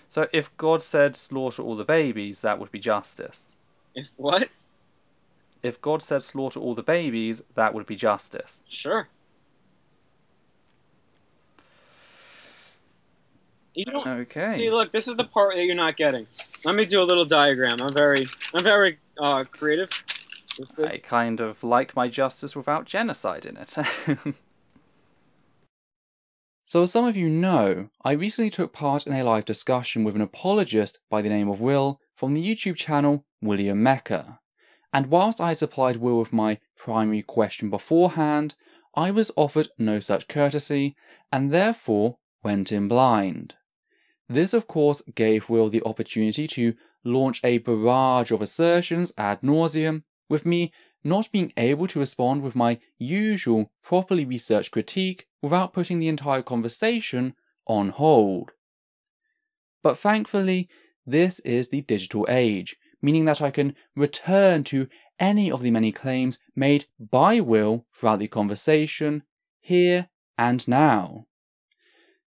So if God said slaughter all the babies, that would be justice. If what? If God said slaughter all the babies, that would be justice. Sure. You don't see. Okay. Look, this is the part that you're not getting. Let me do a little diagram. I'm very creative. You'll see. I kind of like my justice without genocide in it. So as some of you know, I recently took part in a live discussion with an apologist by the name of Will from the YouTube channel William Mecca. And whilst I had supplied Will with my primary question beforehand, I was offered no such courtesy, and therefore went in blind. This of course gave Will the opportunity to launch a barrage of assertions ad nauseum, with me not being able to respond with my usual properly researched critique without putting the entire conversation on hold. But thankfully, this is the digital age, meaning that I can return to any of the many claims made by Will throughout the conversation, here and now.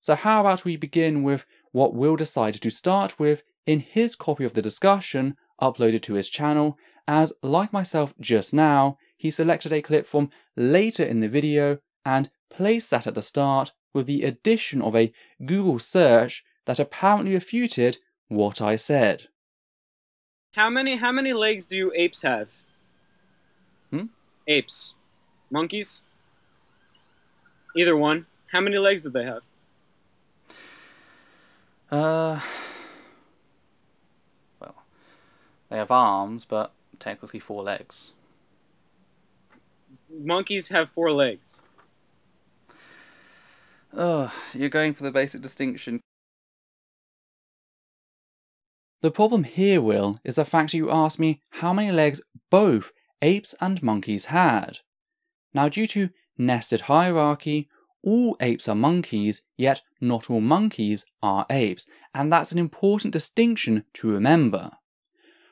So how about we begin with what Will decided to start with in his copy of the discussion uploaded to his channel, as, like myself just now, he selected a clip from later in the video and placed that at the start with the addition of a Google search that apparently refuted what I said. How many legs do apes have? Apes. Monkeys? Either one. How many legs do they have? Well, they have arms, but technically 4 legs. Monkeys have 4 legs. You're going for the basic distinction. The problem here, Will, is the fact that you asked me how many legs both apes and monkeys had. Now, due to nested hierarchy, all apes are monkeys, yet not all monkeys are apes, and that's an important distinction to remember.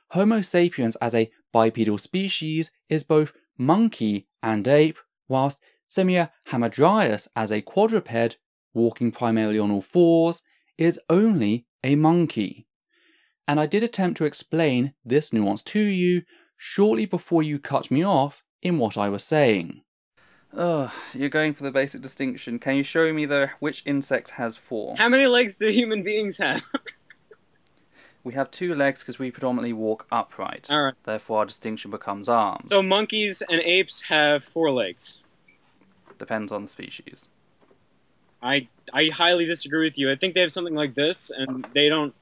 Homo sapiens as a bipedal species is both monkey and ape, whilst Simia hamadryas as a quadruped, walking primarily on all fours, is only a monkey. And I did attempt to explain this nuance to you shortly before you cut me off in what I was saying. You're going for the basic distinction. Can you show me though which insect has 4? How many legs do human beings have? We have 2 legs because we predominantly walk upright. Alright. Therefore our distinction becomes arms. So monkeys and apes have 4 legs. Depends on the species. I highly disagree with you. I think they have something like this, and they don't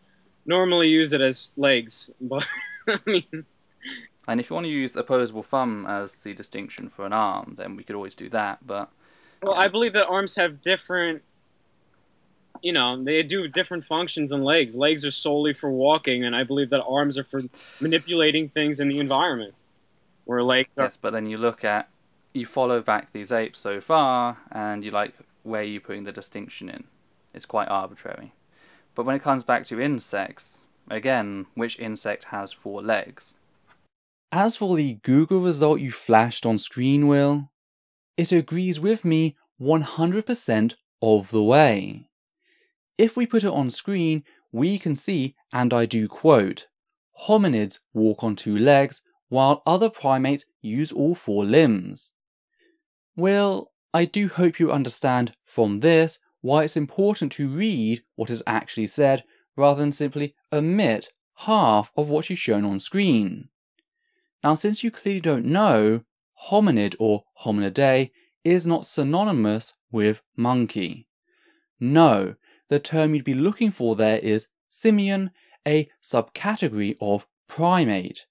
normally use it as legs. But I mean, and if you want to use opposable thumb as the distinction for an arm, then we could always do that, but... Well, I believe that arms have different... You know, they do different functions than legs. Legs are solely for walking, and I believe that arms are for manipulating things in the environment. Where legs are... Yes, but then you follow back these apes so far, and you like where you're putting the distinction in. It's quite arbitrary. But when it comes back to insects, again, which insect has 4 legs? As for the Google result you flashed on screen, Will, it agrees with me 100% of the way. If we put it on screen, we can see, and I do quote, hominids walk on 2 legs, while other primates use all 4 limbs. Well, I do hope you understand from this why it's important to read what is actually said, rather than simply omit half of what you've shown on screen. Now, since you clearly don't know, hominid or hominidae is not synonymous with monkey. No, the term you'd be looking for there is simian, a subcategory of primate.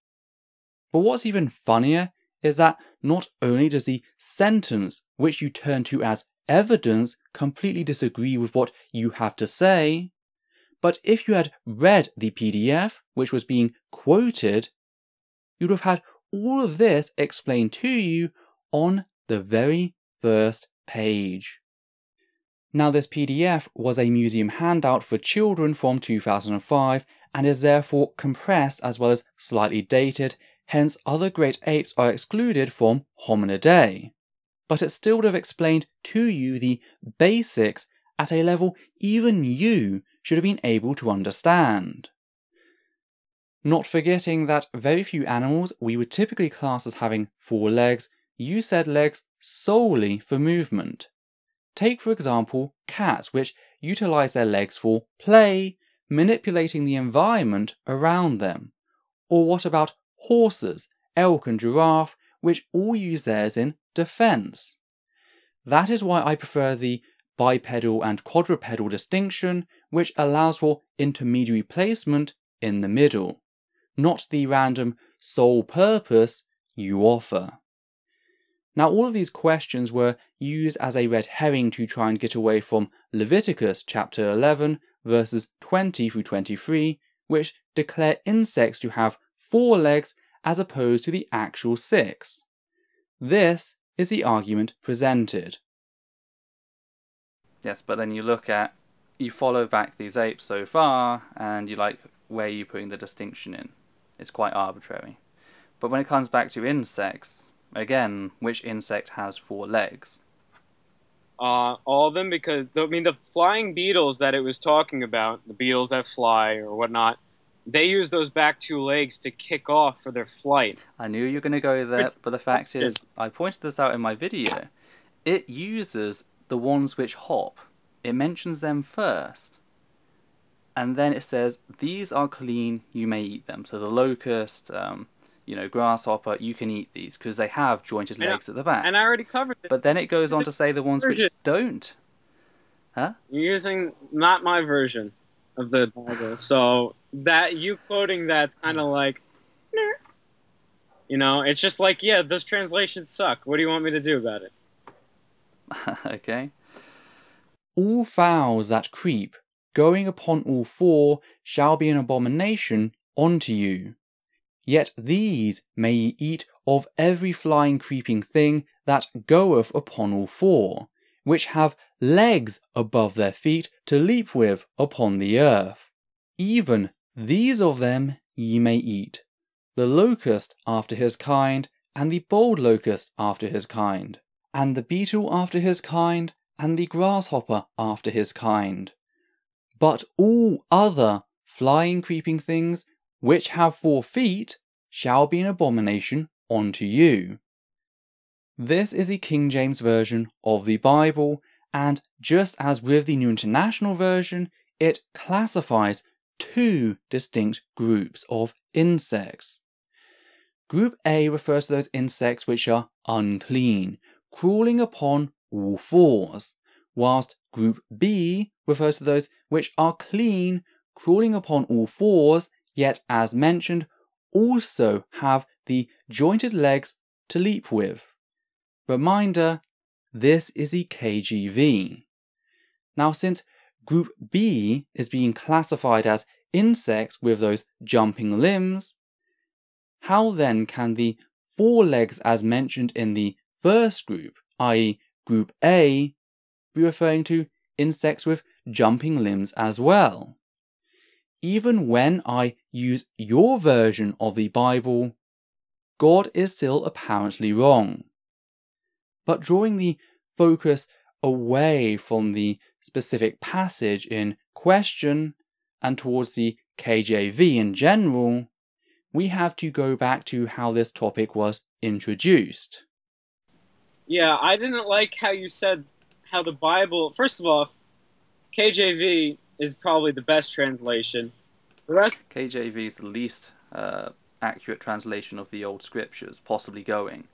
But what's even funnier is that not only does the sentence which you turn to as evidence completely disagree with what you have to say, but if you had read the PDF which was being quoted, you'd have had all of this explained to you on the very first page. Now, this PDF was a museum handout for children from 2005 and is therefore compressed as well as slightly dated, hence other great apes are excluded from hominidae. But it still would have explained to you the basics at a level even you should have been able to understand. Not forgetting that very few animals we would typically class as having 4 legs use said legs solely for movement. Take for example cats, which utilize their legs for play, manipulating the environment around them. Or what about horses, elk and giraffe, which all use theirs in defense? That is why I prefer the bipedal and quadrupedal distinction, which allows for intermediary placement in the middle, not the random sole purpose you offer. Now, all of these questions were used as a red herring to try and get away from Leviticus chapter 11, verses 20 through 23, which declare insects to have 4 legs as opposed to the actual 6. This is the argument presented. Yes, but then you follow back these apes so far, and you like, where are you putting the distinction in? It's quite arbitrary. But when it comes back to insects, again, which insect has 4 legs? All of them, because the flying beetles that it was talking about, the beetles that fly or whatnot, they use those back 2 legs to kick off for their flight. I knew you were going to go there, but the fact is, I pointed this out in my video, it uses the ones which hop. It mentions them first. And then it says, these are clean, you may eat them. So the locust, grasshopper, you can eat these because they have jointed legs at the back. And I already covered this. But then it goes on to say the ones which don't. Huh? You're using not my version of the Bible. So that you quoting that's kind of like, it's just like, yeah, those translations suck. What do you want me to do about it? Okay. All fowls that creep, going upon all 4, shall be an abomination unto you. Yet these may ye eat of every flying creeping thing that goeth upon all 4, which have legs above their feet to leap with upon the earth. Even these of them ye may eat, the locust after his kind, and the bold locust after his kind, and the beetle after his kind, and the grasshopper after his kind. But all other flying creeping things which have 4 feet shall be an abomination unto you. This is the King James Version of the Bible, and just as with the New International Version, it classifies 2 distinct groups of insects. Group A refers to those insects which are unclean, crawling upon all 4s, whilst Group B refers to those which are clean, crawling upon all 4s, yet as mentioned, also have the jointed legs to leap with. Reminder, this is the KJV. Now, since Group B is being classified as insects with those jumping limbs, how then can the 4 legs as mentioned in the first group, i.e. Group A, be referring to insects with jumping limbs as well? Even when I use your version of the Bible, God is still apparently wrong. But drawing the focus away from the specific passage in question and towards the KJV in general, we have to go back to how this topic was introduced. Yeah, I didn't like how you said how the Bible... First of all, KJV is probably the best translation. The rest... KJV is the least accurate translation of the old scriptures, possibly going.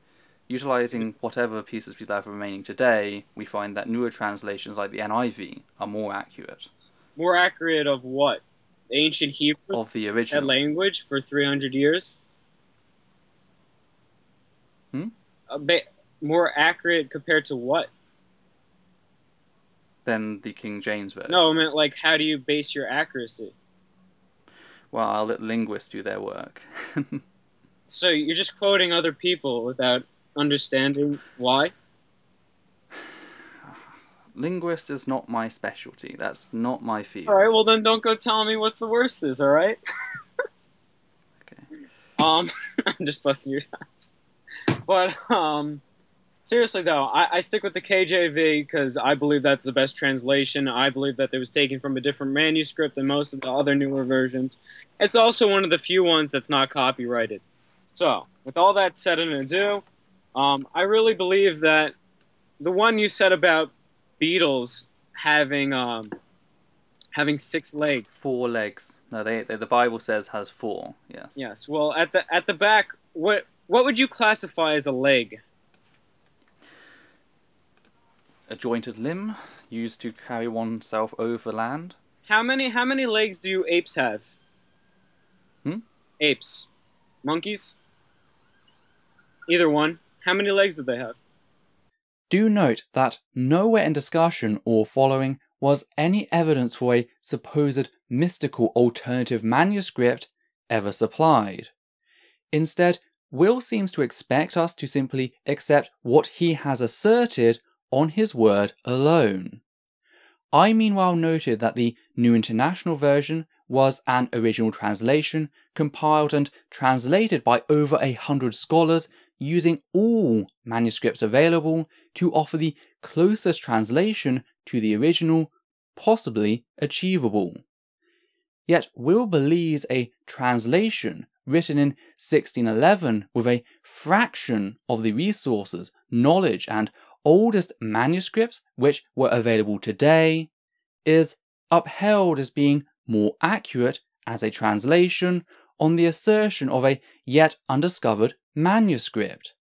Utilizing whatever pieces we have remaining today, we find that newer translations like the NIV are more accurate. More accurate of what? Ancient Hebrew? Of the original. That language for 300 years? More accurate compared to what? Than the King James Version. No, I meant like, how do you base your accuracy? Well, I'll let linguists do their work. So you're just quoting other people without understanding why? Linguist is not my specialty. That's not my field. Alright, well then don't go telling me what's the worst is, alright? Okay. I'm just busting your ass. But, Seriously, though, I stick with the KJV because I believe that's the best translation. I believe that it was taken from a different manuscript than most of the other newer versions. It's also one of the few ones that's not copyrighted. So, with all that said and ado, I really believe that the one you said about beetles having 6 legs. 4 legs. No, the Bible says has 4. Yes. Yes. Well, at the back, what would you classify as a leg? A jointed limb used to carry oneself over land. How many legs do apes have? Apes, monkeys, either one. How many legs do they have? Do note that nowhere in discussion or following was any evidence for a supposed mystical alternative manuscript ever supplied. Instead, Will seems to expect us to simply accept what he has asserted on his word alone. I meanwhile noted that the New International Version was an original translation compiled and translated by over 100 scholars using all manuscripts available to offer the closest translation to the original possibly achievable. Yet Will believes a translation written in 1611 with a fraction of the resources, knowledge and oldest manuscripts which were available today is upheld as being more accurate as a translation on the assertion of a yet undiscovered manuscript.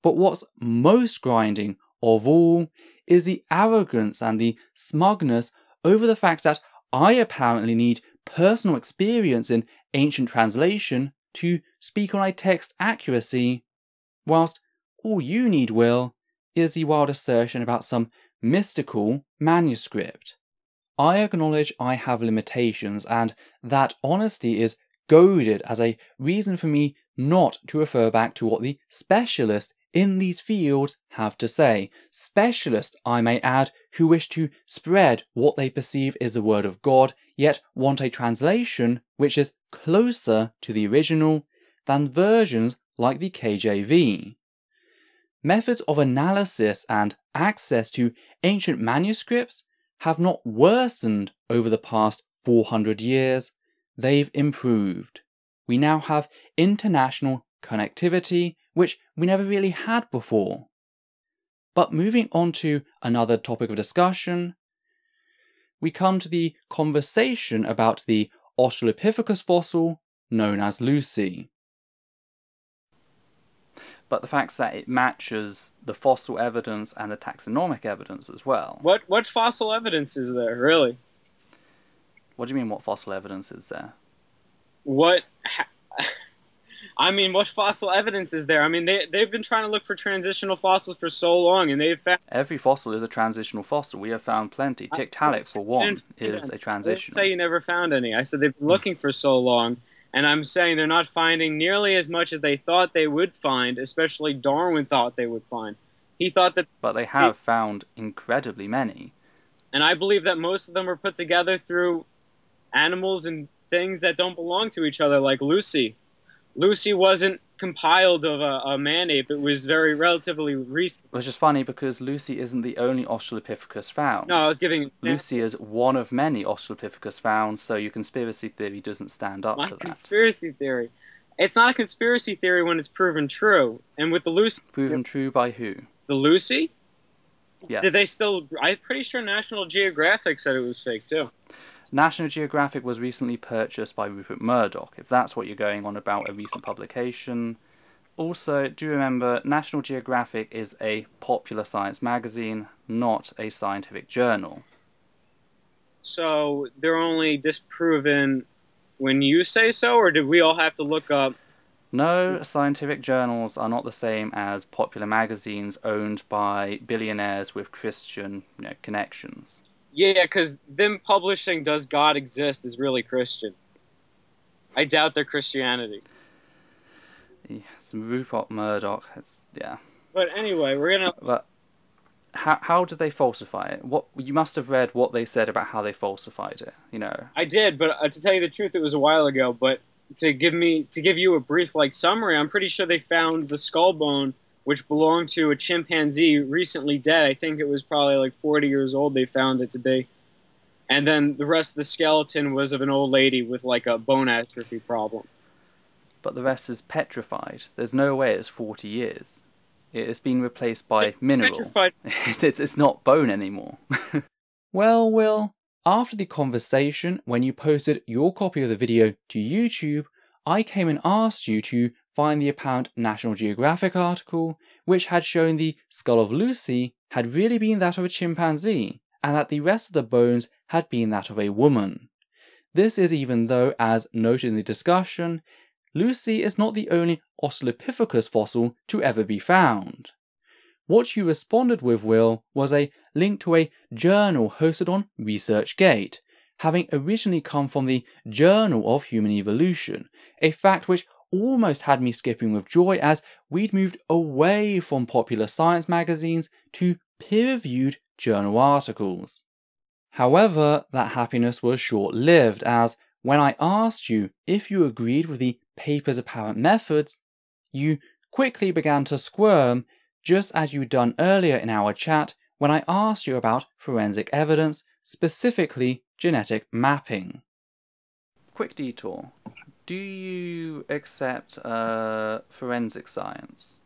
But what's most grinding of all is the arrogance and the smugness over the fact that I apparently need personal experience in ancient translation to speak on a text accuracy, whilst all you need, Will, is the wild assertion about some mystical manuscript. I acknowledge I have limitations, and that honesty is goaded as a reason for me not to refer back to what the specialists in these fields have to say. Specialists, I may add, who wish to spread what they perceive is the word of God, yet want a translation which is closer to the original than versions like the KJV. Methods of analysis and access to ancient manuscripts have not worsened over the past 400 years, they've improved. We now have international connectivity, which we never really had before. But moving on to another topic of discussion, we come to the conversation about the Australopithecus fossil known as Lucy. But the fact that it matches the fossil evidence and the taxonomic evidence as well. What fossil evidence is there, really? What do you mean, what fossil evidence is there? What fossil evidence is there? I mean, they've been trying to look for transitional fossils for so long, and they've found... Every fossil is a transitional fossil. We have found plenty. Tiktaalik, for one, is a transitional. I didn't say you never found any. I said they've been looking for so long, and I'm saying they're not finding nearly as much as they thought they would find, especially Darwin thought they would find. He thought that... But they have found incredibly many. And I believe that most of them are put together through animals and things that don't belong to each other, like Lucy. Lucy wasn't compiled of a man-ape. It was very relatively recent. Which is funny because Lucy isn't the only Australopithecus found. No, I was giving... Lucy is one of many Australopithecus found, so your conspiracy theory doesn't stand up to that. Conspiracy theory. It's not a conspiracy theory when it's proven true. And with the Lucy... Proven true by who? The Lucy? Yes. Did they still... I'm pretty sure National Geographic said it was fake, too. National Geographic was recently purchased by Rupert Murdoch, if that's what you're going on about a recent publication. Also, do remember, National Geographic is a popular science magazine, not a scientific journal. So, they're only disproven when you say so, or did we all have to look up... No, scientific journals are not the same as popular magazines owned by billionaires with Christian connections. Yeah, because them publishing "Does God Exist" is really Christian. I doubt their Christianity. Yeah, it's Rupert Murdoch. Yeah. But anyway, we're gonna... But how did they falsify it? You must have read what they said about how they falsified it, you know. I did, but to tell you the truth, it was a while ago. But to give you a brief summary, I'm pretty sure they found the skull bone which belonged to a chimpanzee recently dead. I think it was probably like 40 years old they found it to be. And then the rest of the skeleton was of an old lady with like a bone atrophy problem. But the rest is petrified. There's no way it's 40 years. It has been replaced by mineral. Petrified. It's not bone anymore. Well, Will, after the conversation, when you posted your copy of the video to YouTube, I came and asked you to find the apparent National Geographic article, which had shown the skull of Lucy had really been that of a chimpanzee, and that the rest of the bones had been that of a woman. This is even though, as noted in the discussion, Lucy is not the only Australopithecus fossil to ever be found. What you responded with, Will, was a link to a journal hosted on ResearchGate, having originally come from the Journal of Human Evolution, a fact which almost had me skipping with joy as we'd moved away from popular science magazines to peer-reviewed journal articles. However, that happiness was short-lived as, when I asked you if you agreed with the paper's apparent methods, you quickly began to squirm, just as you'd done earlier in our chat when I asked you about forensic evidence, specifically genetic mapping. Quick detour. Do you accept forensic science?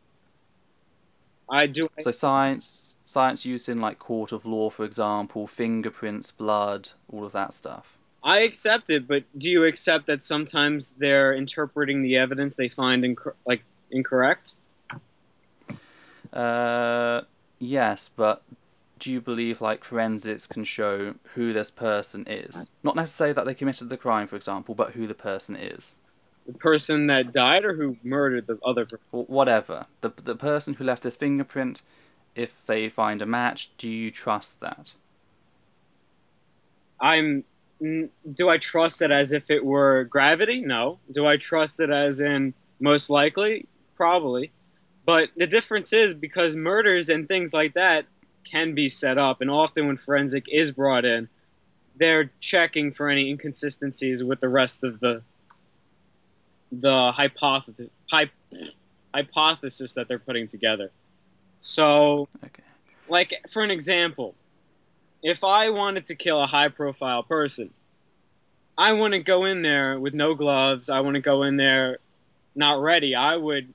I do. So science used in like court of law, for example, fingerprints, blood, all of that stuff. I accept it, but do you accept that sometimes they're interpreting the evidence they find incorrect? Yes, but do you believe like forensics can show who this person is? Not necessarily that they committed the crime, for example, but who the person is. The person that died or who murdered the other person? Whatever. The person who left this fingerprint, if they find a match, do you trust that? Do I trust it as if it were gravity? No. Do I trust it as in most likely? Probably. But the difference is because murders and things like that can be set up, and often when forensic is brought in, they're checking for any inconsistencies with the rest of the hypothesis that they're putting together. So, okay. Like, for an example, if I wanted to kill a high-profile person, I wouldn't go in there with no gloves. I wouldn't go in there not ready. I would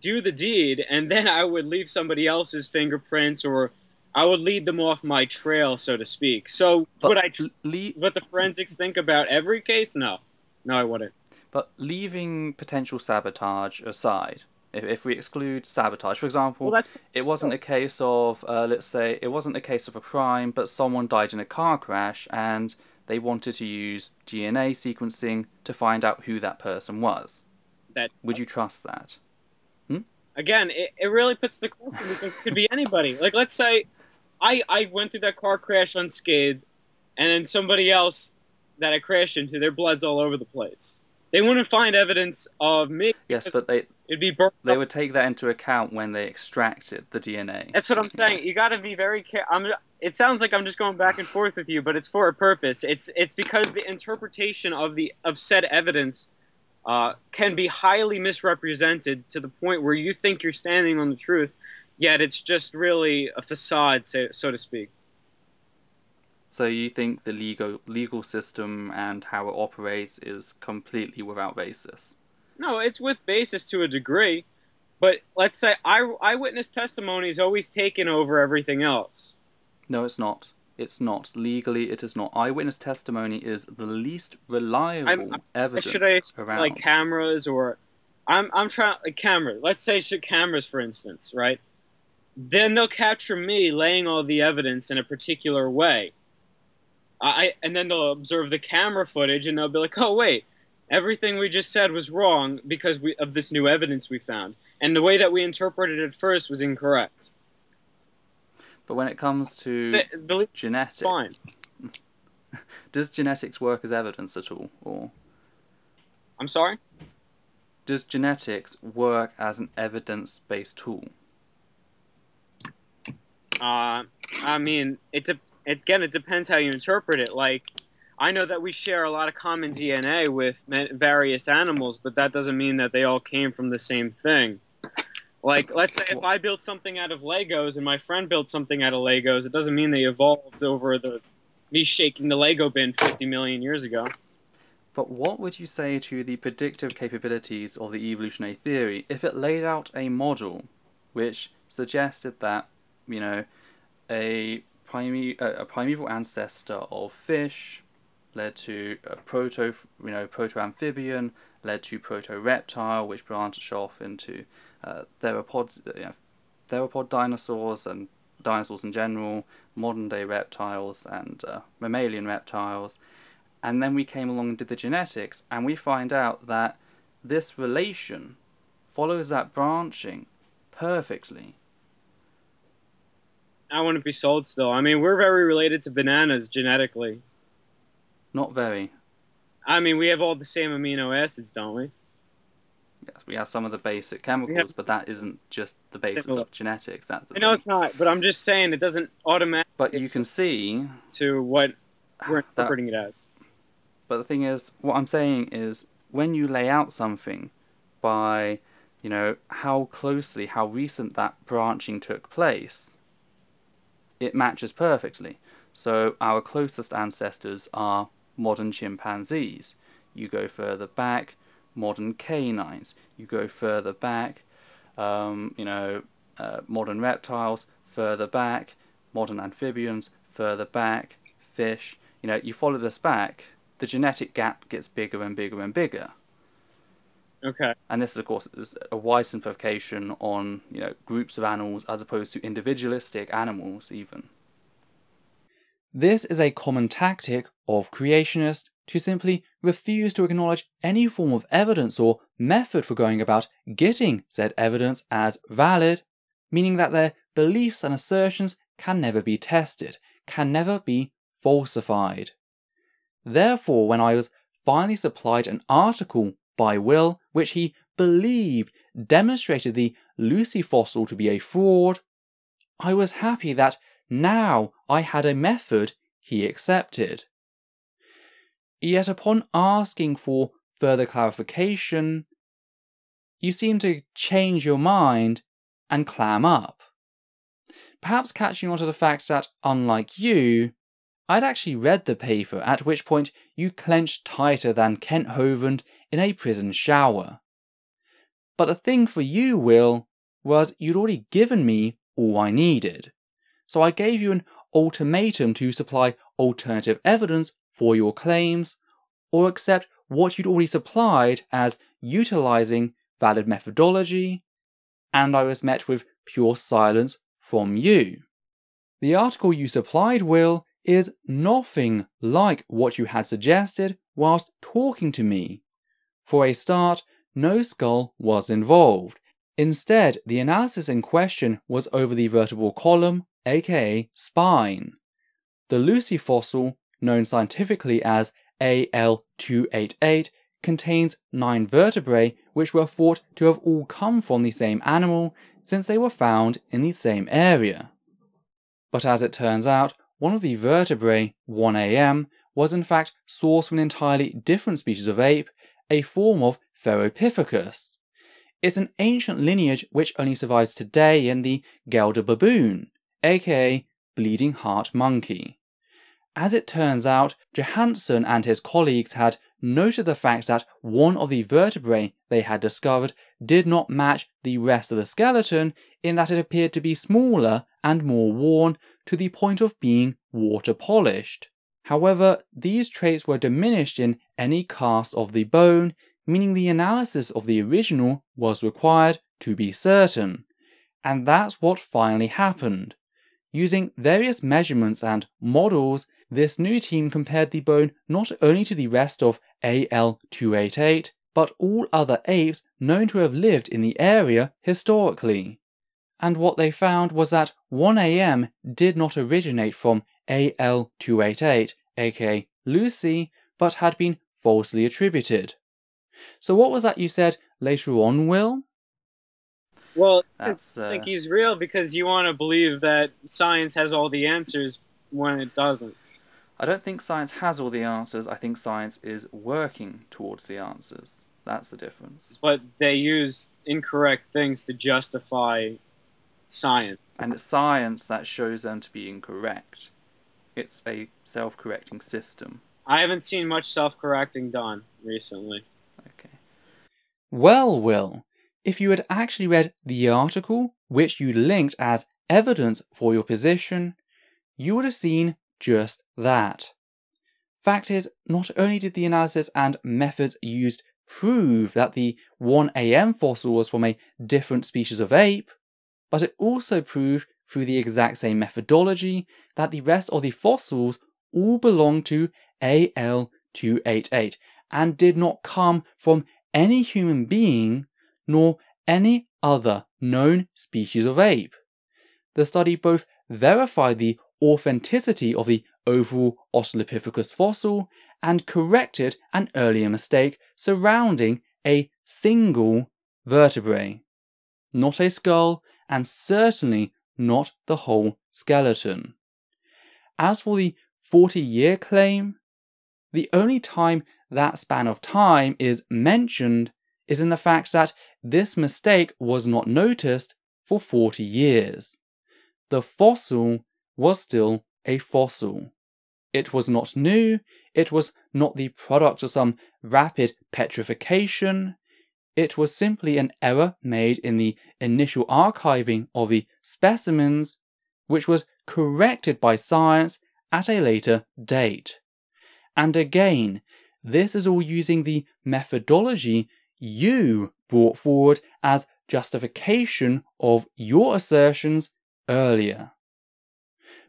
do the deed, and then I would leave somebody else's fingerprints, or I would lead them off my trail, so to speak. So, would what the forensics think about every case? No. No, I wouldn't. But leaving potential sabotage aside, if we exclude sabotage, for example, well, it wasn't a case of, let's say, it wasn't a case of a crime, but someone died in a car crash, and they wanted to use DNA sequencing to find out who that person was. Would you trust that? Again, it really puts the question because it could be anybody. Like, let's say I went through that car crash unscathed, and then somebody else that I crashed into, their blood's all over the place. They wouldn't find evidence of me. Yes, but it'd be burnt they up. would take that into account when they extracted the DNA. That's what I'm saying. You got to be very careful. It sounds like I'm just going back and forth with you, but it's for a purpose. It's because the interpretation of said evidence can be highly misrepresented to the point where you think you're standing on the truth, yet it's just really a facade, so to speak. So you think the legal system and how it operates is completely without basis? No, it's with basis to a degree, but let's say eyewitness testimony is always taken over everything else. No, it's not. It's not. Legally, it is not. Eyewitness testimony is the least reliable evidence should I around. Like cameras, or I'm trying like cameras. Let's say cameras, for instance, right? Then they'll capture me laying all the evidence in a particular way. And then they'll observe the camera footage, and they'll be like, "Oh wait, everything we just said was wrong because of this new evidence we found, and the way that we interpreted it first was incorrect." But when it comes to genetics, fine. Does genetics work as evidence at all, or? I'm sorry? Does genetics work as an evidence-based tool? I mean, it depends how you interpret it. Like, I know that we share a lot of common DNA with various animals, but that doesn't mean that they all came from the same thing. Like, let's say if I built something out of Legos and my friend built something out of Legos, it doesn't mean they evolved over me shaking the Lego bin 50 million years ago. But what would you say to the predictive capabilities of the evolutionary theory if it laid out a model which suggested that, you know, a primeval ancestor of fish led to a proto-amphibian, led to proto-reptile, which branched off into theropod dinosaurs and dinosaurs in general, modern-day reptiles and mammalian reptiles. And then we came along and did the genetics, and we find out that this relation follows that branching perfectly. I wouldn't be sold still. I mean, we're very related to bananas genetically. Not very. I mean, we have all the same amino acids, don't we? Yes, we have some of the basic chemicals, but that isn't just the basis of genetics. That's the I know thing. it's not, but I'm just saying it doesn't automatically. But you can see to what we're interpreting it as. But the thing is, what I'm saying is, when you lay out something by, you know, how closely, how recent that branching took place, it matches perfectly. So our closest ancestors are modern chimpanzees. You go further back, modern canines. You go further back, modern reptiles. Further back, modern amphibians. Further back, fish. You know, you follow this back, the genetic gap gets bigger and bigger and bigger. Okay. And this, of course, is a wide simplification on, you know, groups of animals as opposed to individualistic animals even. This is a common tactic of creationists to simply refuse to acknowledge any form of evidence or method for going about getting said evidence as valid, meaning that their beliefs and assertions can never be tested, can never be falsified. Therefore, when I was finally supplied an article by Will, which he believed demonstrated the Lucy fossil to be a fraud, I was happy that now I had a method he accepted. Yet upon asking for further clarification, you seem to change your mind and clam up. Perhaps catching on to the fact that, unlike you, I'd actually read the paper, at which point you clenched tighter than Kent Hovind in a prison shower. But the thing for you, Will, was you'd already given me all I needed. So I gave you an ultimatum to supply alternative evidence for your claims, or accept what you'd already supplied as utilizing valid methodology, and I was met with pure silence from you. The article you supplied, Will, is nothing like what you had suggested whilst talking to me. For a start, no skull was involved. Instead, the analysis in question was over the vertebral column, aka spine. The Lucy fossil, known scientifically as AL288, contains 9 vertebrae which were thought to have all come from the same animal since they were found in the same area. But as it turns out, one of the vertebrae, 1AM, was in fact sourced from an entirely different species of ape, a form of Theropithecus. It's an ancient lineage which only survives today in the Gelder baboon, aka bleeding heart monkey. As it turns out, Johansen and his colleagues had noted the fact that one of the vertebrae they had discovered did not match the rest of the skeleton in that it appeared to be smaller and more worn to the point of being water polished. However, these traits were diminished in any cast of the bone, meaning the analysis of the original was required to be certain. And that's what finally happened. Using various measurements and models, this new team compared the bone not only to the rest of AL288, but all other apes known to have lived in the area historically. And what they found was that 1AM did not originate from AL288, aka Lucy, but had been falsely attributed. So what was that you said later on, Will? Well, I think he's real because you want to believe that science has all the answers when it doesn't. I don't think science has all the answers. I think science is working towards the answers. That's the difference. But they use incorrect things to justify science. And it's science that shows them to be incorrect. It's a self-correcting system. I haven't seen much self-correcting done recently. Okay. Well, Will, if you had actually read the article which you linked as evidence for your position, you would have seen just that. Fact is, not only did the analysis and methods used prove that the 1am fossil was from a different species of ape, but it also proved through the exact same methodology that the rest of the fossils all belong to AL288 and did not come from any human being nor any other known species of ape. The study both verified the authenticity of the overall Australopithecus fossil and corrected an earlier mistake surrounding a single vertebrae, not a skull, and certainly not the whole skeleton. As for the 40-year claim, the only time that span of time is mentioned is in the fact that this mistake was not noticed for 40 years. The fossil was still a fossil. It was not new, it was not the product of some rapid petrification. It was simply an error made in the initial archiving of the specimens, which was corrected by science at a later date. And again, this is all using the methodology you brought forward as justification of your assertions earlier.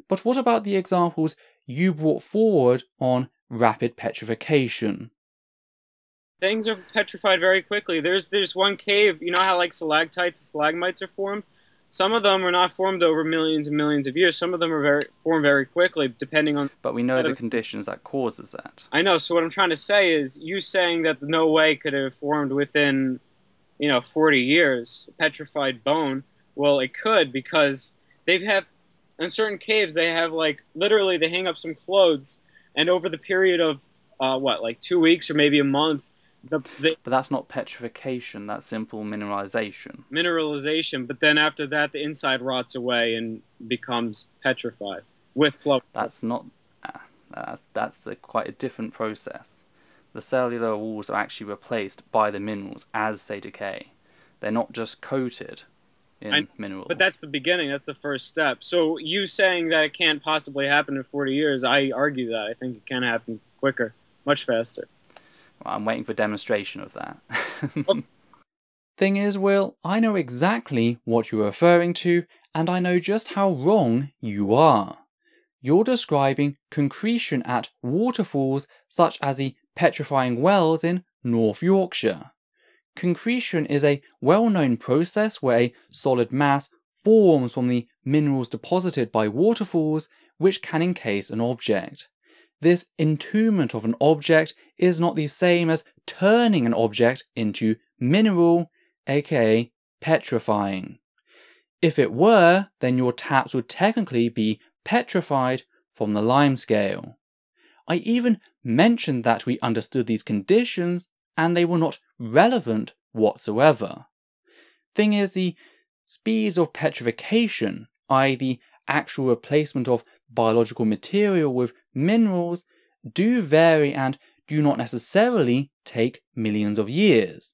But what about the examples you brought forward on rapid petrification? Things are petrified very quickly. There's one cave, you know how like stalactites and stalagmites are formed? Some of them are not formed over millions and millions of years. Some of them are formed very quickly, depending on... But we know the conditions that causes that. I know, so what I'm trying to say is, you saying that no way could have formed within, 40 years, petrified bone, well, it could, because they have, in certain caves, they have, literally they hang up some clothes, and over the period of, 2 weeks or maybe a month, but that's not petrification, that's simple mineralization. Mineralization, but then after that, the inside rots away and becomes petrified with flow. That's not. That's quite a different process. The cellular walls are actually replaced by the minerals as they decay. They're not just coated in minerals. But that's the beginning. That's the first step. So you saying that it can't possibly happen in 40 years, I argue that. I think it can happen quicker, much faster. I'm waiting for demonstration of that. Thing is, Will, I know exactly what you're referring to, and I know just how wrong you are. You're describing concretion at waterfalls such as the petrifying wells in North Yorkshire. Concretion is a well-known process where a solid mass forms from the minerals deposited by waterfalls, which can encase an object. This entombment of an object is not the same as turning an object into mineral, aka petrifying. If it were, then your taps would technically be petrified from the lime scale. I even mentioned that we understood these conditions and they were not relevant whatsoever. Thing is, the speeds of petrification, i.e. the actual replacement of biological material with minerals, do vary and do not necessarily take millions of years,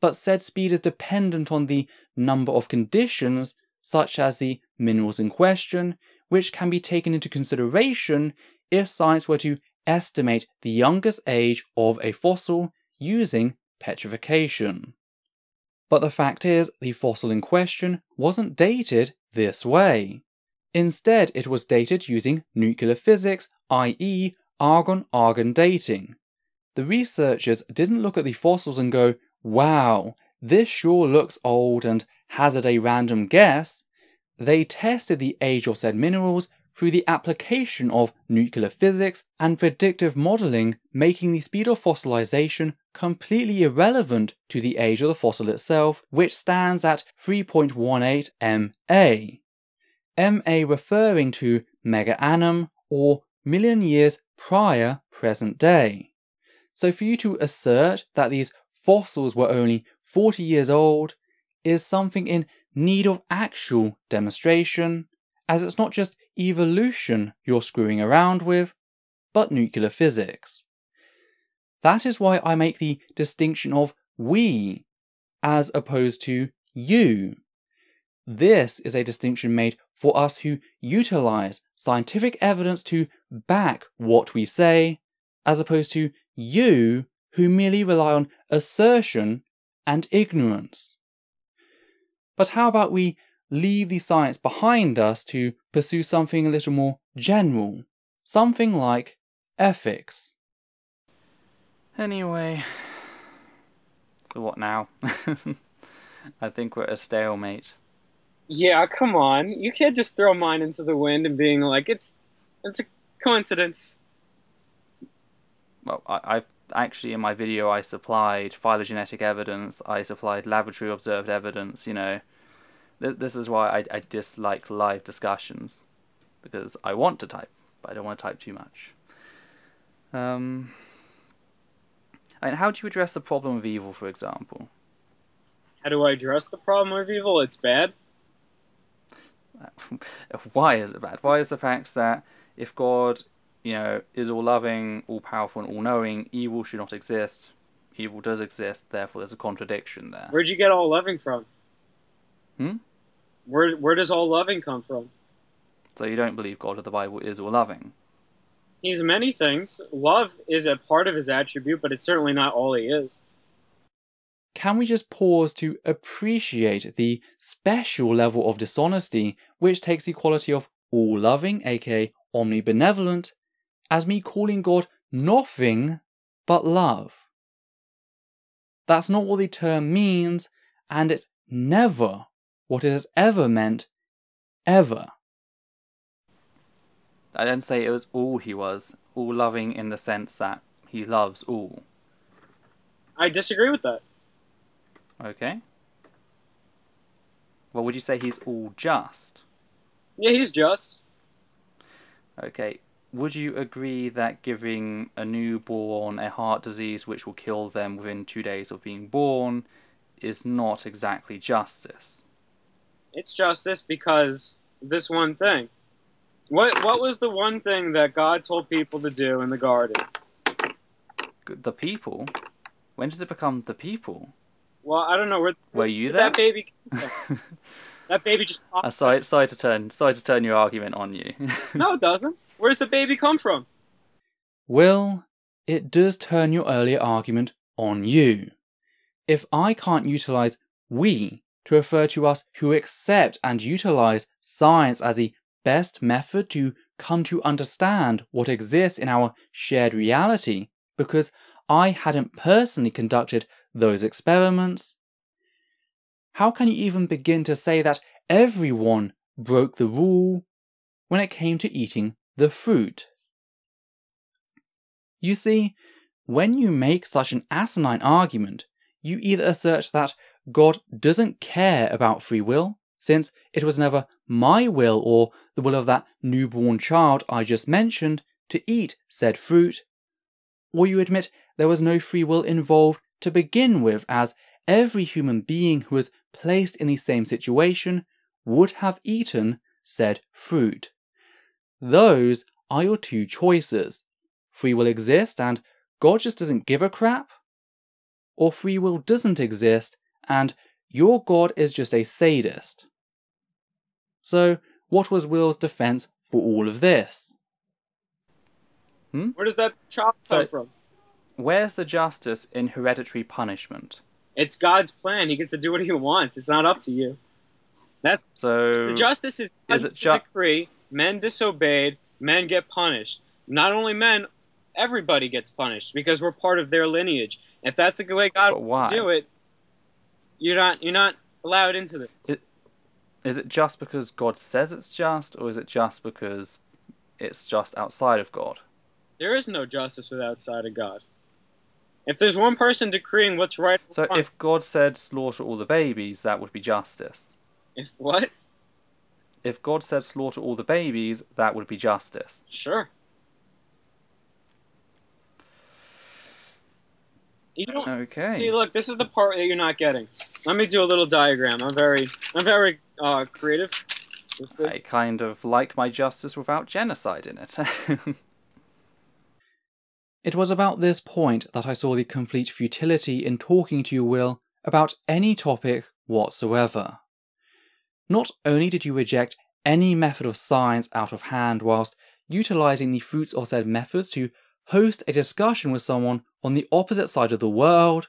but said speed is dependent on the number of conditions such as the minerals in question, which can be taken into consideration if science were to estimate the youngest age of a fossil using petrification. But the fact is, the fossil in question wasn't dated this way. Instead, it was dated using nuclear physics, i.e. argon-argon dating. The researchers didn't look at the fossils and go, wow, this sure looks old, and hazard a random guess. They tested the age of said minerals through the application of nuclear physics and predictive modelling, making the speed of fossilization completely irrelevant to the age of the fossil itself, which stands at 3.18 MA. MA referring to mega annum, or million years prior present day. So for you to assert that these fossils were only 40 years old is something in need of actual demonstration, as it's not just evolution you're screwing around with, but nuclear physics. That is why I make the distinction of we as opposed to you. This is a distinction made for us who utilize scientific evidence to back what we say, as opposed to you who merely rely on assertion and ignorance. But how about we leave the science behind us to pursue something a little more general, something like ethics? Anyway, so what now? I think we're at a stalemate. Yeah, come on. You can't just throw mine into the wind and being like, it's a coincidence. Well, I've actually, in my video, I supplied phylogenetic evidence, I supplied laboratory observed evidence, you know. This is why I dislike live discussions, because I want to type, but I don't want to type too much. And how do you address the problem of evil, for example? How do I address the problem of evil? It's bad. Why is it bad? Why is the fact that if God, you know, is all-loving, all-powerful, and all-knowing, evil should not exist? Evil does exist, therefore there's a contradiction there. Where'd you get all loving from? Hmm? Where does all loving come from? So you don't believe God of the Bible is all-loving? He's many things. Love is a part of his attribute, but it's certainly not all he is. Can we just pause to appreciate the special level of dishonesty which takes the quality of all-loving, aka omnibenevolent, as me calling God nothing but love? That's not what the term means, and it's never what it has ever meant, ever. I didn't say it was all he was, all-loving in the sense that he loves all. I disagree with that. Okay. Well, would you say he's all just? Yeah, he's just. Okay. Would you agree that giving a newborn a heart disease which will kill them within 2 days of being born is not exactly justice? It's justice because this one thing. What was the one thing that God told people to do in the garden? The people? When does it become the people? Well, I don't know where. Were you where there? That baby came from. That baby just popped. Sorry to turn your argument on you. No, it doesn't. Where does the baby come from? Well, it does turn your earlier argument on you. If I can't utilize we to refer to us who accept and utilize science as the best method to come to understand what exists in our shared reality, because I hadn't personally conducted those experiments, how can you even begin to say that everyone broke the rule when it came to eating the fruit? You see, when you make such an asinine argument, you either assert that God doesn't care about free will, since it was never my will or the will of that newborn child I just mentioned to eat said fruit, or you admit there was no free will involved to begin with, as every human being who was placed in the same situation would have eaten said fruit. Those are your two choices. Free will exists and God just doesn't give a crap? Or free will doesn't exist and your God is just a sadist? So, what was Will's defense for all of this? Where does that child come from? Where's the justice in hereditary punishment? It's God's plan. He gets to do what he wants. It's not up to you. That's so. The justice is God's decree. Men disobeyed. Men get punished. Not only men, everybody gets punished because we're part of their lineage. If that's the way God wants to do it, you're not allowed into this. Is it just because God says it's just, or is it just because it's just outside of God? There is no justice without outside of God. If there's one person decreeing what's right... So if God said slaughter all the babies, that would be justice. If what? If God said slaughter all the babies, that would be justice. Sure. You don't Okay. see. Look, this is the part that you're not getting. Let me do a little diagram. I'm very creative. I kind of like my justice without genocide in it. It was about this point that I saw the complete futility in talking to you, Will, about any topic whatsoever. Not only did you reject any method of science out of hand whilst utilising the fruits of said methods to host a discussion with someone on the opposite side of the world,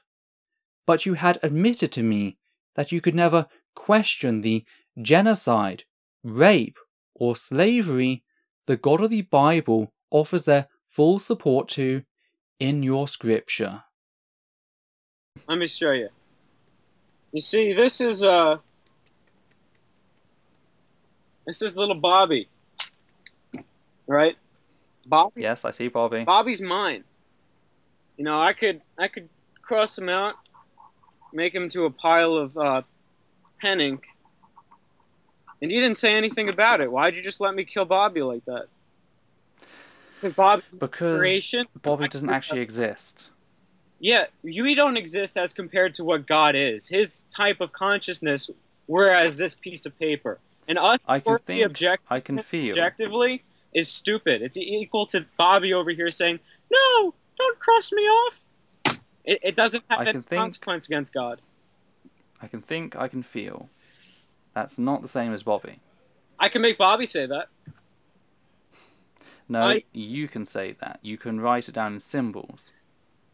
but you had admitted to me that you could never question the genocide, rape, or slavery the God of the Bible offers their full support to in your scripture. Let me show you. You see, this is little Bobby, right? Bobby. Yes, I see Bobby. Bobby's mine. You know, I could cross him out, make him to a pile of pen ink, and you didn't say anything about it. Why'd you just let me kill Bobby like that? Because Bobby doesn't actually exist. Yeah, we don't exist as compared to what God is. His type of consciousness, whereas this piece of paper. And us, I can feel. Objectively, is stupid. It's equal to Bobby over here saying, "No, don't cross me off." It doesn't have any consequence against God. I can think, I can feel. That's not the same as Bobby. I can make Bobby say that. No, you can say that. You can write it down in symbols.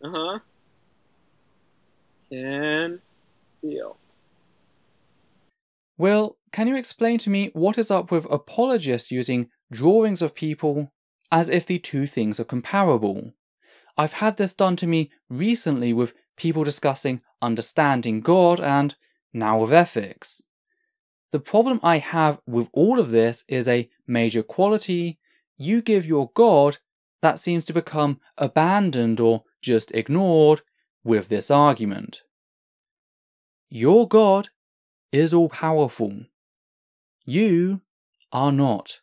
Uh-huh. Can feel. Well, can you explain to me what is up with apologists using drawings of people as if the two things are comparable? I've had this done to me recently with people discussing understanding God and now with ethics. The problem I have with all of this is a major quality you give your God that seems to become abandoned or just ignored with this argument. Your God is all-powerful. You are not.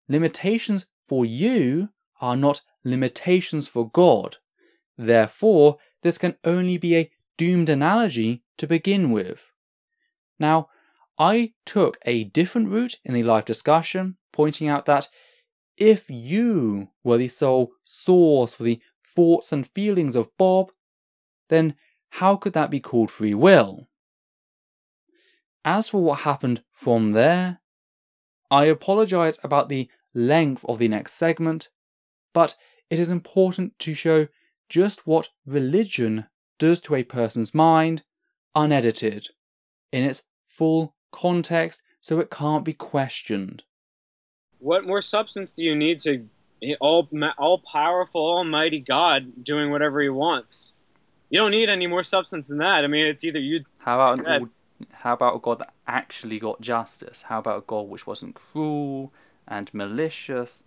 Limitations for you are not limitations for God. Therefore, this can only be a doomed analogy to begin with. Now, I took a different route in the live discussion, pointing out that if you were the sole source for the thoughts and feelings of Bob, then how could that be called free will? As for what happened from there, I apologise about the length of the next segment, but it is important to show just what religion does to a person's mind, unedited, in its full context, so it can't be questioned. What more substance do you need to all-powerful, almighty God doing whatever he wants? You don't need any more substance than that. I mean, it's either you... How about a God that actually got justice? How about a God which wasn't cruel and malicious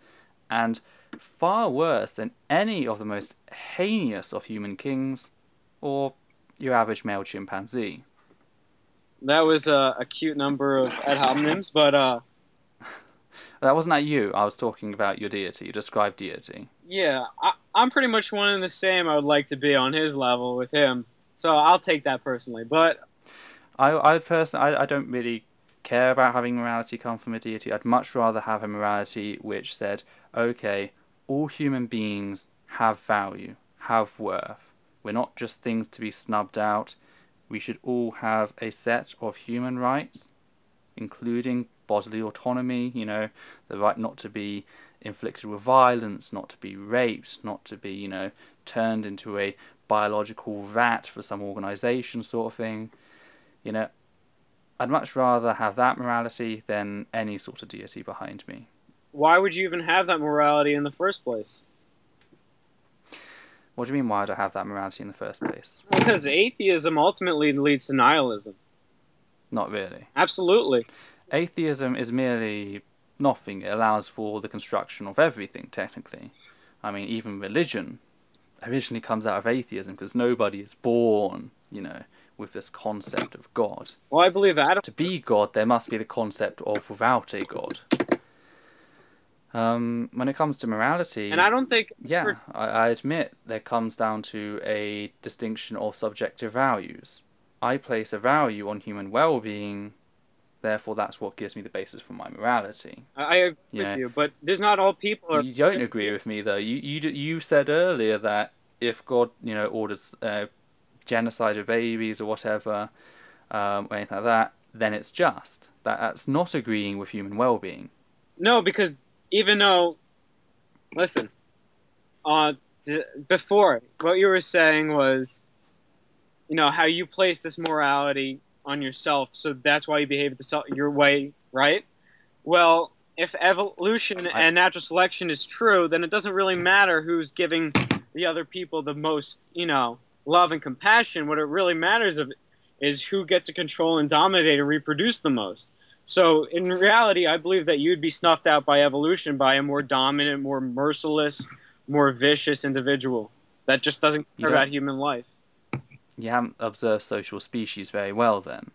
and far worse than any of the most heinous of human kings, or your average male chimpanzee? That was a cute number of ad hominems, but that wasn't at you. I was talking about your deity. You described deity. Yeah, I'm pretty much one and the same. I would like to be on his level with him, so I'll take that personally. But I don't really care about having morality come from a deity. I'd much rather have a morality which said, okay, all human beings have value, have worth. We're not just things to be snubbed out. We should all have a set of human rights, including bodily autonomy, you know, the right not to be inflicted with violence, not to be raped, not to be, you know, turned into a biological vat for some organization sort of thing. You know, I'd much rather have that morality than any sort of deity behind me. Why would you even have that morality in the first place? What do you mean, why would I have that morality in the first place? Because atheism ultimately leads to nihilism. Not really. Absolutely. Atheism is merely nothing. It allows for the construction of everything, technically. I mean, even religion originally comes out of atheism, because nobody is born, you know, with this concept of God. Well, I believe Adam... To be God, there must be the concept of without a God. When it comes to morality, And I don't think yeah, I admit there comes down to a distinction of subjective values. I place a value on human well-being, therefore that's what gives me the basis for my morality. I agree with you, but there's not all people are. You don't agree with me though. You said earlier that if God, ordered genocide of babies or whatever, or anything like that, then it's just. That's not agreeing with human well-being. No, because even though, listen, before, what you were saying was, how you place this morality on yourself, so that's why you behave your way, right? Well, if evolution and natural selection is true, then it doesn't really matter who's giving the other people the most, love and compassion. What it really matters is who gets to control and dominate and reproduce the most. So in reality, I believe that you'd be snuffed out by evolution by a more dominant, more merciless, more vicious individual that just doesn't care about human life. You haven't observed social species very well then.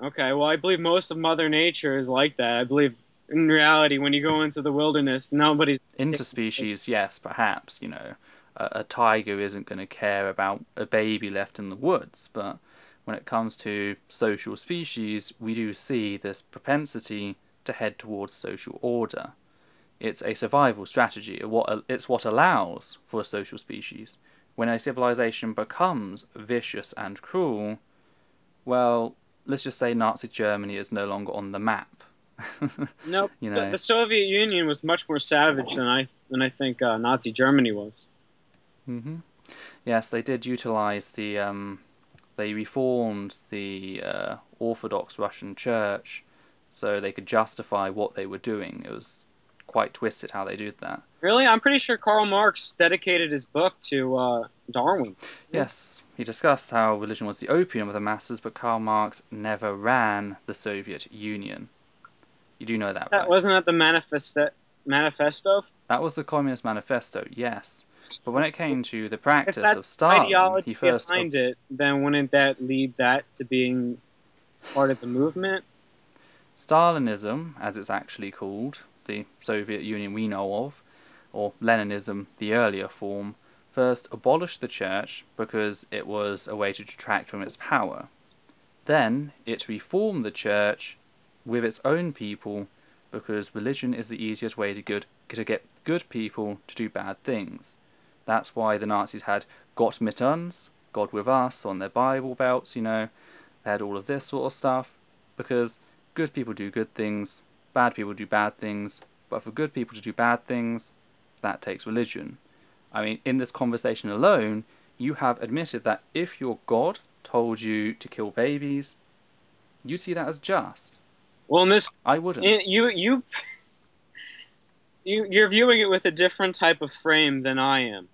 Okay, well, I believe most of Mother Nature is like that. I believe in reality, when you go into the wilderness, nobody's... Interspecies, yes, perhaps, a tiger isn't going to care about a baby left in the woods, but when it comes to social species, we do see this propensity to head towards social order. It's a survival strategy. It's what allows for a social species. When a civilization becomes vicious and cruel, well, let's just say Nazi Germany is no longer on the map. No, the Soviet Union was much more savage than I think Nazi Germany was. Mm-hmm. Yes, they did utilize they reformed the Orthodox Russian Church so they could justify what they were doing. It was quite twisted how they did that. Really? I'm pretty sure Karl Marx dedicated his book to Darwin. Yes, he discussed how religion was the opium of the masses, but Karl Marx never ran the Soviet Union. You do know that, right? Wasn't that the manifesto? That was the Communist Manifesto, yes. But when it came to the practice of Stalin, he first... behind it, then wouldn't that lead that to being part of the movement? Stalinism, as it's actually called, the Soviet Union we know of, or Leninism, the earlier form, first abolished the church because it was a way to detract from its power. Then it reformed the church with its own people because religion is the easiest way to get good people to do bad things. That's why the Nazis had Gott mit uns, God with us, on their Bible belts, They had all of this sort of stuff, because good people do good things, bad people do bad things, but for good people to do bad things, that takes religion. I mean, in this conversation alone, you have admitted that if your God told you to kill babies, you'd see that as just. Well, in this... I wouldn't. You're viewing it with a different type of frame than I am.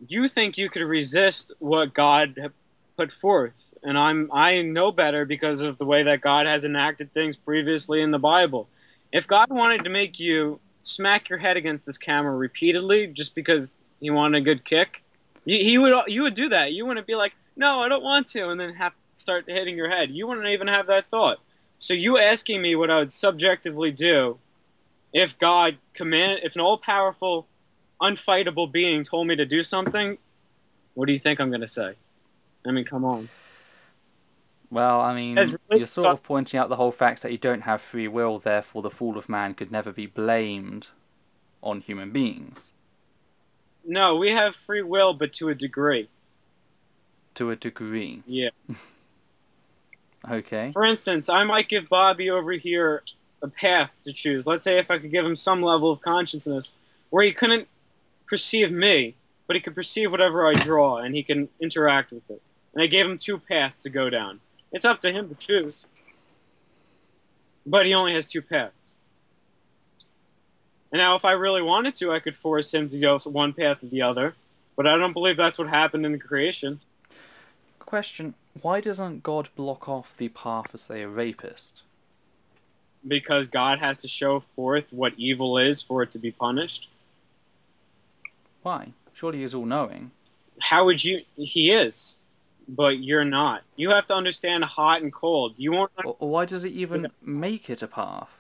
You think you could resist what God put forth, and I know better because of the way that God has enacted things previously in the Bible. If God wanted to make you smack your head against this camera repeatedly just because he wanted a good kick, you would do that. You wouldn't be like, no, I don't want to, and then have to start hitting your head. You wouldn't even have that thought. So you asking me what I would subjectively do if if an all-powerful, unfightable being told me to do something, what do you think I'm going to say? I mean, come on. Well, I mean, you're sort of pointing out the whole fact that you don't have free will, therefore the fall of man could never be blamed on human beings. No, we have free will, but to a degree. To a degree? Yeah. Okay. For instance, I might give Bobby over here a path to choose. Let's say if I could give him some level of consciousness where he couldn't perceive me, but he could perceive whatever I draw, and he can interact with it. And I gave him 2 paths to go down. It's up to him to choose. But he only has 2 paths. And now if I really wanted to, I could force him to go one path or the other. But I don't believe that's what happened in the creation. Question, why doesn't God block off the path of, say, a rapist? Because God has to show forth what evil is for it to be punished. Why? Surely he is all-knowing. How would you... He is. But you're not. You have to understand hot and cold. You won't... Or why does it even make it a path?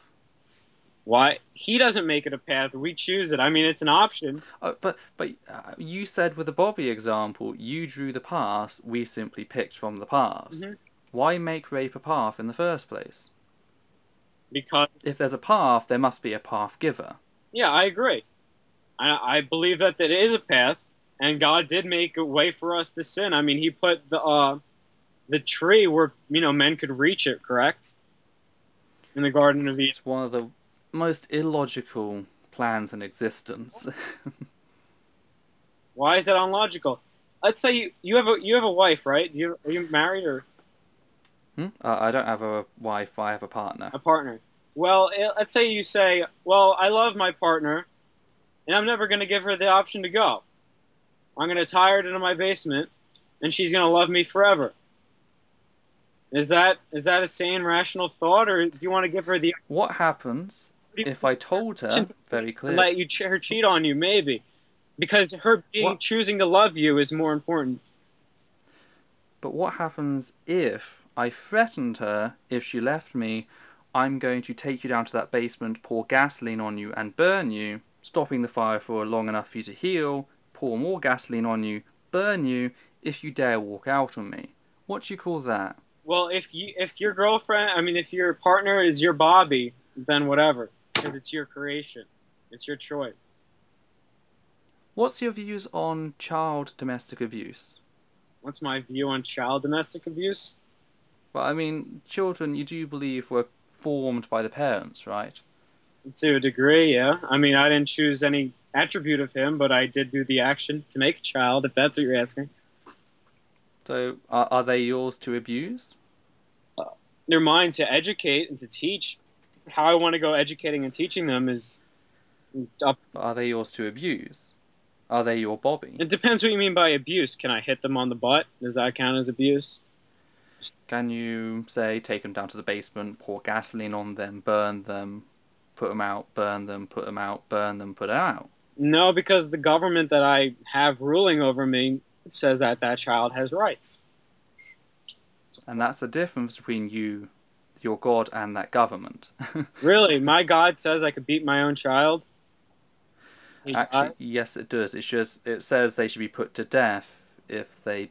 Why? He doesn't make it a path. We choose it. I mean, it's an option. But you said with the Bobby example, you drew the path, we simply picked from the path. Mm-hmm. Why make rape a path in the first place? Because if there's a path, there must be a path giver. Yeah, I agree. I believe that it is a path, and God did make a way for us to sin. I mean, He put the tree where men could reach it. Correct? In the Garden of Eden. It's one of the most illogical plans in existence. Why is that unlogical? Let's say you have a wife, right? Are you married or? I don't have a wife. I have a partner. A partner. Well, let's say you say, "Well, I love my partner, and I'm never going to give her the option to go. I'm going to tie her into my basement, and she's going to love me forever." Is that a sane, rational thought, or do you want to give her the? What happens if I told her very clearly? Let her cheat on you, maybe, because her choosing to love you is more important. But what happens if I threatened her? If she left me, I'm going to take you down to that basement, pour gasoline on you, and burn you, stopping the fire for long enough for you to heal, pour more gasoline on you, burn you, if you dare walk out on me. What do you call that? Well, if your girlfriend, if your partner is your Bobby, then whatever, because it's your creation, it's your choice. What's your views on child domestic abuse? What's my view on child domestic abuse? Well, children, you do believe were formed by the parents, right? To a degree, yeah. I didn't choose any attribute of him, but I did do the action to make a child, if that's what you're asking. So, are they yours to abuse? They're mine to educate and to teach. How I want to go educating and teaching them is up. Are they yours to abuse? Are they your Bobby? It depends what you mean by abuse. Can I hit them on the butt? Does that count as abuse? Can you, say, take them down to the basement, pour gasoline on them, burn them, put them out, burn them, put them out, burn them, put them out? No, because the government that I have ruling over me says that child has rights. And that's the difference between you, your God, and that government. Really? My God says I could beat my own child? Actually, yes, it does. It says they should be put to death if they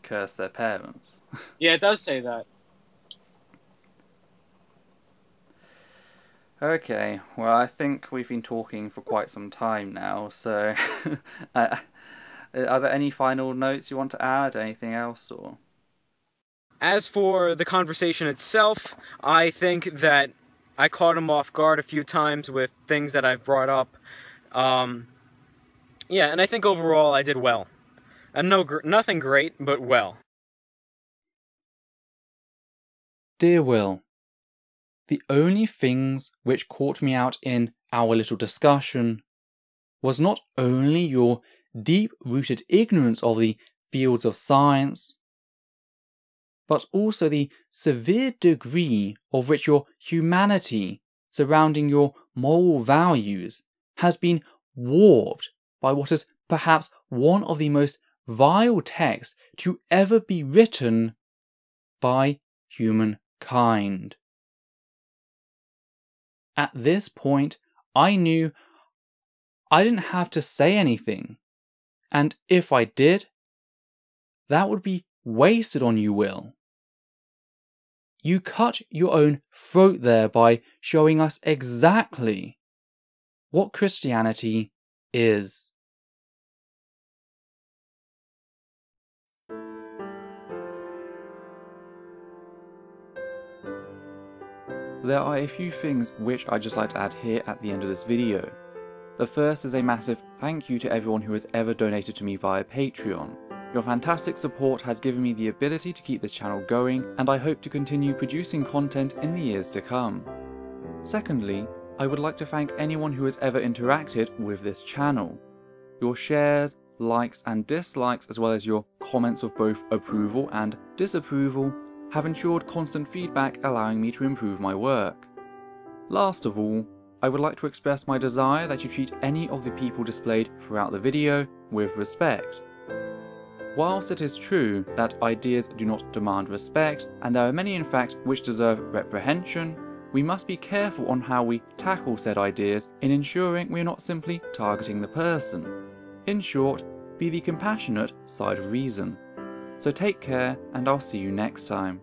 curse their parents. Yeah, it does say that. Okay, well, I think we've been talking for quite some time now, so are there any final notes you want to add? Anything else, or? As for the conversation itself, I think that I caught him off guard a few times with things that I've brought up. Yeah, and I think overall I did well. And nothing great, but well. Dear Will, the only things which caught me out in our little discussion was not only your deep-rooted ignorance of the fields of science, but also the severe degree of which your humanity surrounding your moral values has been warped by what is perhaps one of the most vile texts to ever be written by humankind. At this point, I knew I didn't have to say anything, and if I did, that would be wasted on you, Will. You cut your own throat there by showing us exactly what Christianity is. There are a few things which I'd just like to add here at the end of this video. The first is a massive thank you to everyone who has ever donated to me via Patreon. Your fantastic support has given me the ability to keep this channel going, and I hope to continue producing content in the years to come. Secondly, I would like to thank anyone who has ever interacted with this channel. Your shares, likes and dislikes, as well as your comments of both approval and disapproval, have ensured constant feedback, allowing me to improve my work. Last of all, I would like to express my desire that you treat any of the people displayed throughout the video with respect. Whilst it is true that ideas do not demand respect, and there are many in fact which deserve reprehension, we must be careful on how we tackle said ideas in ensuring we are not simply targeting the person. In short, be the compassionate side of reason. So take care, and I'll see you next time.